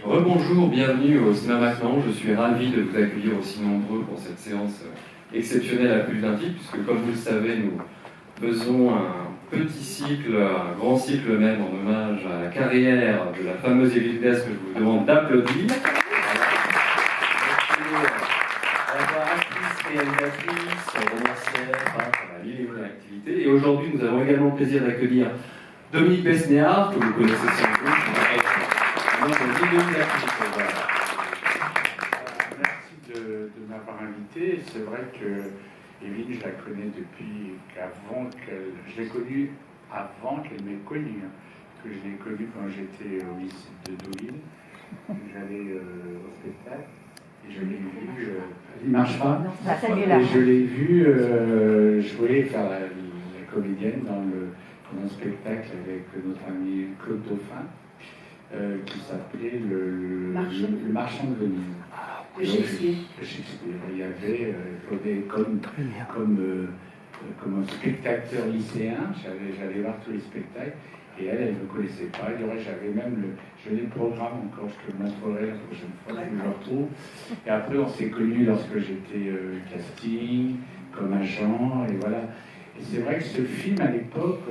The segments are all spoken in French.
Rebonjour, bienvenue au cinéma maintenant. Je suis ravi de vous accueillir aussi nombreux pour cette séance exceptionnelle à plus d'un titre, puisque comme vous le savez, nous faisons un petit cycle, un grand cycle même en hommage à la carrière de la fameuse Evelyne Vives que je vous demande d'applaudir. Actrice, réalisatrice, romancière, peintre, la vie et l'activité. Et aujourd'hui, nous avons également le plaisir d'accueillir Dominique Besnéard, que vous connaissez sans doute. Merci de m'avoir invité. C'est vrai que Evelyne, je la connais depuis qu'avant qu'elle... Je l'ai connue avant qu'elle m'ait connue. Que je l'ai connue quand j'étais au lycée de Deauville. J'allais au spectacle et je l'ai vue... il marche pas. Et je l'ai vue jouer, faire la comédienne dans un spectacle avec notre ami Claude Dauphin. Qui s'appelait le Marchand de Venise. De Shakespeare. Il y avait Claudet comme un spectateur lycéen. J'allais voir tous les spectacles et elle ne me connaissait pas. J'avais même je l'ai le programme encore, je te le montrerai la prochaine fois que je le retrouve. Et après, on s'est connus lorsque j'étais casting, comme agent, et voilà. Et c'est vrai que ce film à l'époque.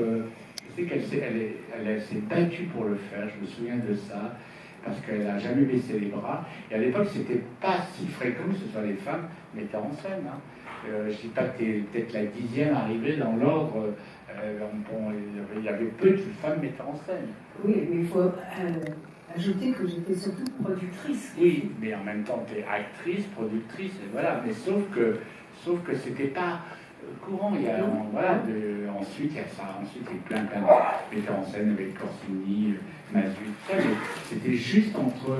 Elle s'est battue pour le faire, je me souviens de ça, parce qu'elle n'a jamais baissé les bras. Et à l'époque, c'était pas si fréquent que ce soit les femmes metteurs en scène. Hein. Je ne dis pas que tu es peut-être la 10e arrivée dans l'ordre. Il y avait peu de femmes metteurs en scène. Oui, mais il faut ajouter que j'étais surtout productrice. Oui, mais en même temps, tu es actrice, productrice, et voilà. Mais sauf que c'était pas courant. Il y a, ensuite, il y a ça. Ensuite, il y a plein de metteurs en scène avec Corsini, Mazut, tout ça. Mais c'était juste entre...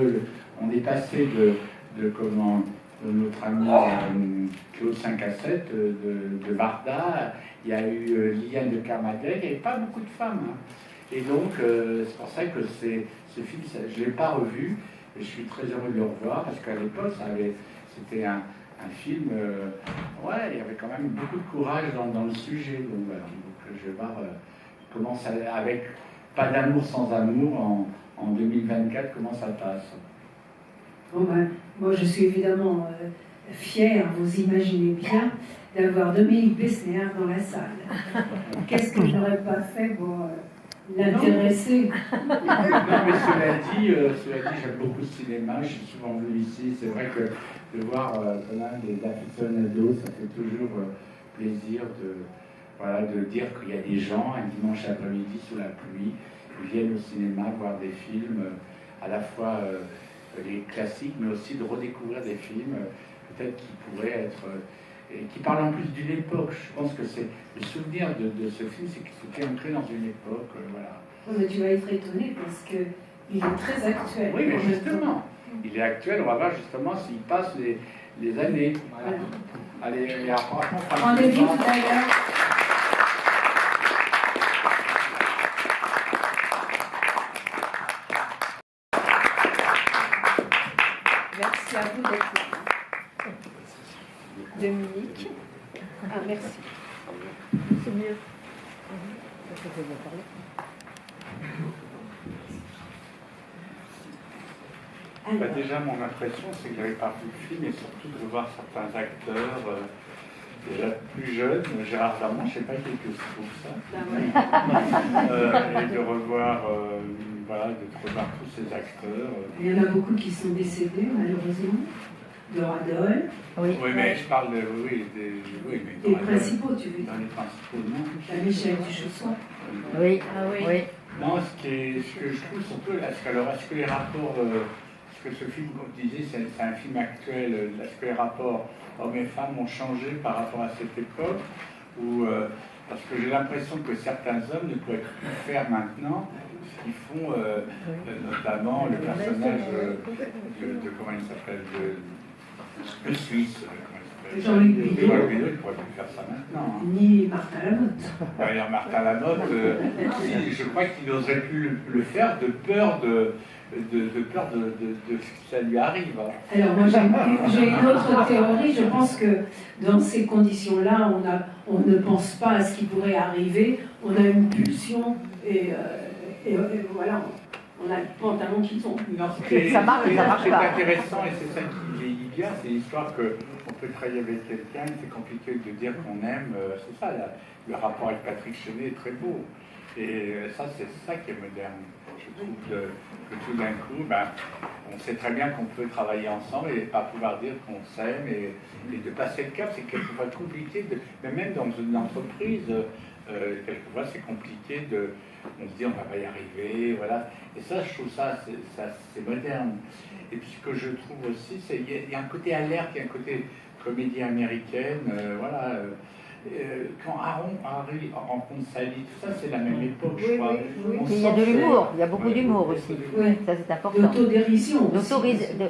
On est passé de notre ami Claude 5 à 7 de Varda. Il y a eu Liane de Carmadec. Il n'y avait pas beaucoup de femmes. Hein. Et donc, c'est pour ça que ce film, je ne l'ai pas revu. Et je suis très heureux de le revoir parce qu'à l'époque, c'était un film, il y avait quand même beaucoup de courage dans le sujet. Donc voilà, je vais voir comment ça, avec Pas d'amour sans amour en 2024, comment ça passe. Bon moi je suis évidemment fière, vous imaginez bien, d'avoir Dominique Besnéard dans la salle. Qu'est-ce que je n'aurais pas fait pour l'intéresser? Non, mais cela dit, j'aime beaucoup le cinéma, je suis souvent venu ici, c'est vrai que de voir des aficionados, ça fait toujours plaisir de dire qu'il y a des gens, un dimanche après-midi sous la pluie, qui viennent au cinéma voir des films, à la fois les classiques, mais aussi de redécouvrir des films, peut-être qui pourraient être... et qui parlent en plus d'une époque. Je pense que c'est le souvenir de ce film, c'est que c'était ancré dans une époque, voilà. Oui, mais tu vas être étonné parce qu'il est très actuel. Oui, mais justement, il est actuel. On va voir justement s'il passe les années. Voilà. Allez, rendez-vous tout à l'heure. Merci à vous d'être là. Dominique. Ah, merci. C'est mieux. Déjà, mon impression, c'est que j'avais pas vu le film et surtout de voir certains acteurs déjà plus jeunes. Gérard Darmon, je ne sais pas qui est aussi pour ça. Et de revoir, de revoir tous ces acteurs. Il y en a beaucoup qui sont décédés, malheureusement. Dora Doyle. Oui, mais je parle des principaux, tu veux dire. Dans les principaux, non. La Michel Duchossois. Oui. Non, ce que je trouve surtout, est-ce que les rapports, ce que ce film, comme tu disais, c'est un film actuel, est-ce que les rapports hommes et femmes ont changé par rapport à cette époque ou, parce que j'ai l'impression que certains hommes ne peuvent plus faire maintenant ce qu'ils font, notamment le personnage de comment il s'appelle, le Suisse. Jean-Luc Bidot. Il ne pourrait plus faire ça maintenant. Hein. Ni Martin Lamotte. D'ailleurs, Martin Lamotte, je crois qu'il n'oserait plus le faire de peur de ce que ça lui arrive. Hein. Alors moi j'ai une autre théorie, je pense que dans ces conditions-là, on ne pense pas à ce qui pourrait arriver, on a une pulsion et voilà, on on a le pantalon qui tombe. Non, Ça marche c'est pas. intéressant et c'est ça qui vieillit bien, c'est l'histoire qu'on peut travailler avec quelqu'un, c'est compliqué de dire qu'on aime, c'est ça, le rapport avec Patrick Chenet est très beau. Et ça, c'est ça qui est moderne. Je trouve que tout d'un coup, on sait très bien qu'on peut travailler ensemble et pas pouvoir dire qu'on s'aime et de passer le cap, c'est quelquefois compliqué, mais même dans une entreprise, quelquefois c'est compliqué on se dit on va pas y arriver, voilà. Et ça, je trouve ça c'est moderne. Et puis ce que je trouve aussi, c'est il y a un côté alerte, il y a un côté comédie américaine, voilà. Quand Harry rencontre Sally, tout ça, c'est la même époque, je crois. Oui. Il y a de l'humour, il y a beaucoup d'humour aussi. Oui. Ça, c'est important. L'autodérision.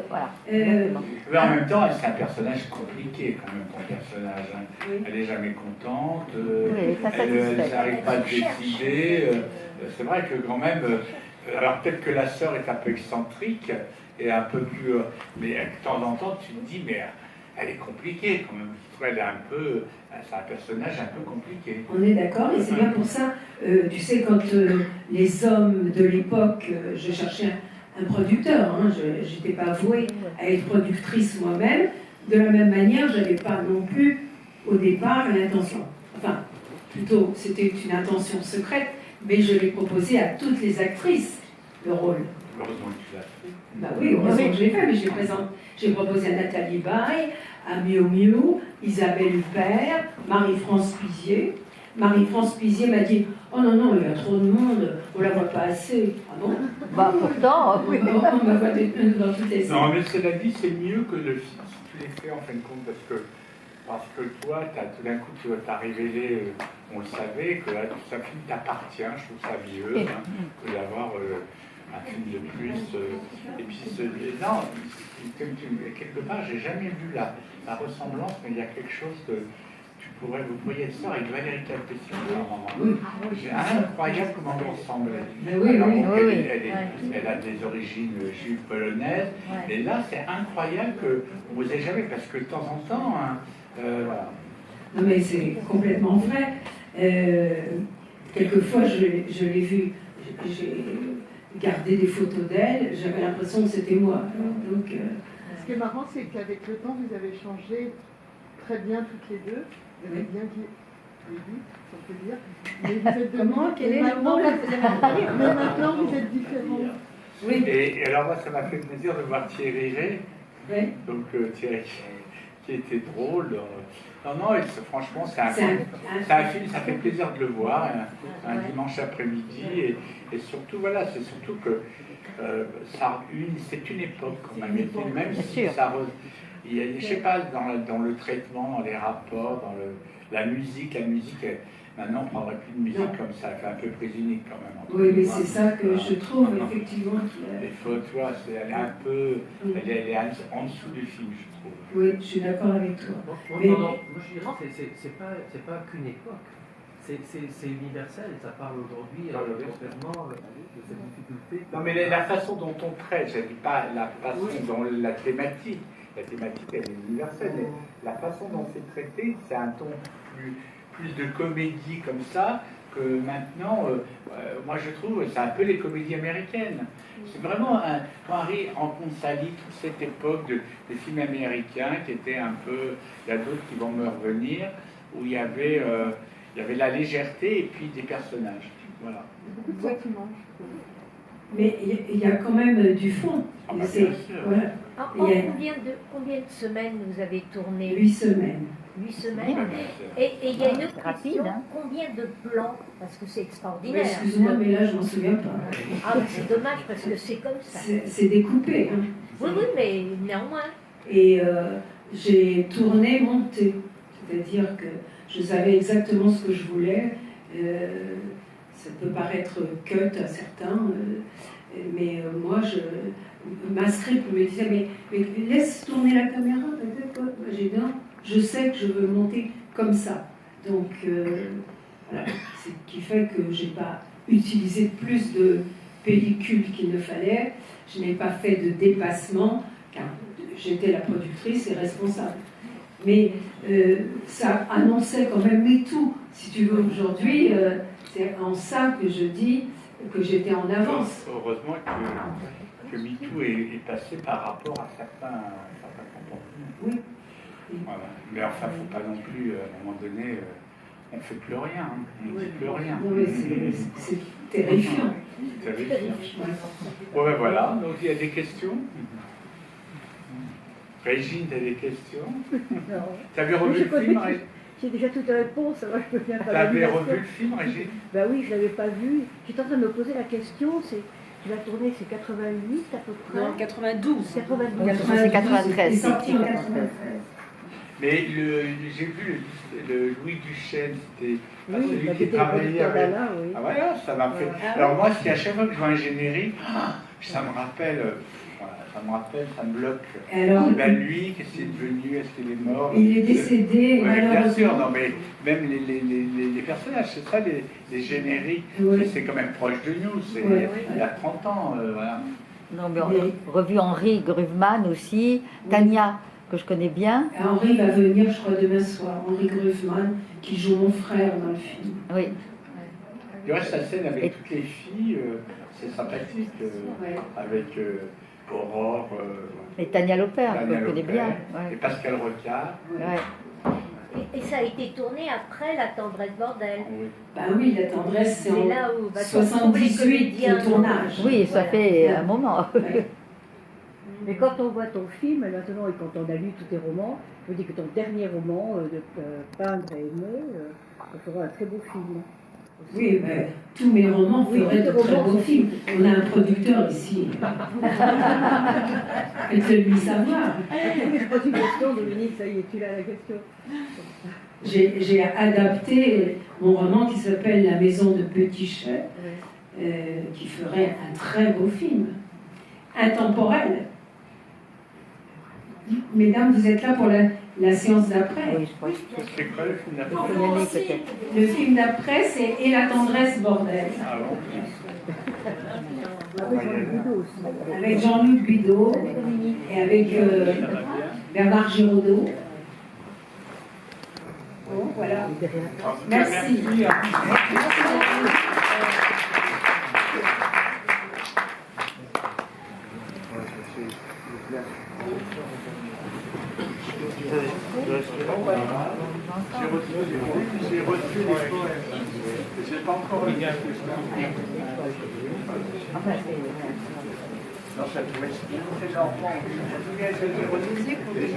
Voilà. Mais en même temps, c'est un personnage compliqué, quand même, ton personnage. Hein. Oui. Elle n'est jamais contente, elle elle n'arrive pas à se décider. C'est vrai que quand même, alors peut-être que la sœur est un peu excentrique et un peu plus... mais de temps en temps, tu te dis, mais elle est compliquée quand même. Elle est c'est un personnage un peu compliqué. On est d'accord, et c'est bien pour ça, tu sais, quand les hommes de l'époque, je cherchais un producteur, hein, je n'étais pas vouée à être productrice moi-même, de la même manière, je n'avais pas non plus, au départ, l'intention. Enfin, plutôt, c'était une intention secrète, mais je l'ai proposé à toutes les actrices, le rôle. Heureusement que tu l'as fait. Bah oui, heureusement que je l'ai fait, mais j'ai proposé à Nathalie Baye, à Miu Miu, Isabelle Huppert, Marie-France Pizier. Marie-France Pizier m'a dit « Oh non, non, il y a trop de monde, on la voit pas assez. » Ah bon? Bah pourtant, oui. On la voit dans toutes les scènes. Non, mais cela dit, c'est mieux que le film, si tu l'as fait en fin de compte, parce que toi, tout d'un coup, tu t'as révélé, on le savait, que là, tout ça film t'appartient, je trouve ça mieux, que d'avoir un film de plus. Et puis, non, quelque part, j'ai jamais vu la ressemblance, mais il y a quelque chose de... Vous pourriez être sœur avec Valérie Capétion à un moment. C'est incroyable comment on ressemble. Elle a des origines juives polonaises, et là, c'est incroyable qu'on ne vous ait jamais, parce que de temps en temps, voilà. Non, mais c'est complètement vrai. Quelquefois, je l'ai vu, j'ai gardé des photos d'elle, j'avais l'impression que c'était moi. Donc, Ce qui est marrant, c'est qu'avec le temps, vous avez changé très bien toutes les deux. Vous avez bien dit, si on peut dire. Mais vous êtes comment? Quel est le mot là? Mais maintenant, vous êtes différents. Oui. Et alors, moi, ça m'a fait plaisir de voir Thierry Ré. Oui. Donc, Thierry qui était drôle. Non, franchement, c'est un film, ça fait plaisir de le voir, un dimanche après-midi. Et surtout, voilà, c'est surtout que c'est une époque quand même. Même si ça... je ne sais pas, dans le traitement, dans les rapports, dans la musique, maintenant on ne prendrait plus de musique comme ça, elle fait un peu prisonique quand même. Oui, mais c'est ça que je trouve effectivement. Les photos, elle est un peu, elle est en dessous du film, je trouve. Oui, je suis d'accord avec toi. Non, moi je dirais c'est pas qu'une époque. C'est universel et ça parle aujourd'hui complètement de cette difficulté. Non, mais la façon dont on traite, je ne dis pas la façon dont la thématique elle est universelle, mais la façon dont c'est traité, c'est un ton plus de comédie comme ça, que maintenant, moi je trouve, c'est un peu les comédies américaines. C'est vraiment, quand Harry rencontre Sally, toute cette époque des films américains qui étaient un peu, il y a d'autres qui vont me revenir, où il y avait la légèreté et puis des personnages. Voilà. Beaucoup de sentiments. Mais il y a quand même du fond. Bien sûr. Voilà. En combien de semaines vous avez tourné? 8 semaines. 8 semaines. Ouais, Et il y a une autre Rapide, question, hein. combien de plans? Parce que c'est extraordinaire. Excuse-moi, mais là, je m'en souviens pas. Ah, mais c'est dommage parce que c'est comme ça. C'est découpé. Hein. Oui, mais néanmoins. Et j'ai tourné, monté. C'est-à-dire que je savais exactement ce que je voulais. Ça peut paraître cut à certains, mais moi, ma script me disait mais laisse tourner la caméra, peut-être. J'ai dit non, je sais que je veux monter comme ça. Donc, voilà. C'est ce qui fait que je n'ai pas utilisé plus de pellicule qu'il ne fallait. Je n'ai pas fait de dépassement, car j'étais la productrice et responsable. Mais ça annonçait quand même MeToo. Si tu veux, aujourd'hui, c'est en ça que je dis que j'étais en avance. Heureusement que MeToo est passé par rapport à certains comportements. Oui. Voilà. Mais enfin, il ne faut pas non plus, à un moment donné, on ne fait plus rien. Hein. On ne dit plus rien. Non, mais c'est terrifiant. C'est terrifiant. Bon, ben voilà. Donc, il y a des questions. Régine, tu as des questions? Non. Tu avais revu le film, Régine? J'ai déjà toutes les réponses, alors je peux bien pas. Tu avais revu le film, Régine? Ben oui, je ne l'avais pas vu. J'étais en train de me poser la question, tu l'as tourné, c'est 88 à peu près? Non, 92. 92. C'est 93. Il est sorti en 93. Mais j'ai vu le Louis Duchesne, c'était pas Oui, celui bah, qui c'était travaillait le avec. là, oui. Ah voilà, ça m'a fait. Alors moi, à chaque fois que je vois un générique, ça me rappelle, ça me bloque. Alors, Lui, qu'est-ce qu'il est devenu? Est-ce qu'il est mort? il est décédé, Ouais, bien malheureusement. sûr, non, mais même les personnages, c'est ça, les génériques, Oui. c'est quand même proche de nous, c'est Ouais. il y a 30 ans, voilà. Non, mais on a revu Henri Gruvman aussi, Tania, que je connais bien. Henri va venir, je crois, demain soir. Henri Gruvman, qui joue mon frère dans le film. Oui. Du reste, la scène avec Et- toutes les filles, c'est sympathique, Ouais. avec Aurore, Et Tania Lopère, que Daniel je connais Aubert bien. et Ouais. Pascal Recard. Ouais. Et ça a été tourné après La tendresse bordel. Oui. Ben oui, la tendresse, c'est C'est en là où sont trouvés les 78 comédiens. le tournage. Oui, ça fait un moment. Ouais. Mais quand on voit ton film, maintenant, et quand on a lu tous tes romans, je me dis que ton dernier roman, de Peindre et aimer, ça fera un très beau film. Oui, mais tous mes romans Oui, feraient de tous tes très romans beaux sont- films. On a un producteur ici. Faites-le lui savoir. Je pose une question, Dominique, ça y est, tu l'as la question. J'ai adapté mon roman qui s'appelle La maison de Petitchet, qui ferait un très beau film, intemporel. Mesdames, vous êtes là pour la séance d'après. Oui, je crois que C'est quoi le film d'après? c'est une année peut-être. Le film d'après, c'est Et la tendresse bordel, Ah bon? Avec Jean-Luc Bidot aussi. avec Jean-Luc Bidot et avec Bernard Giraudot. Bon, voilà. Merci. J'ai reçu les poèmes. J'ai pas encore lu. Non, ça pourrait être très enfant. J'ai reçu les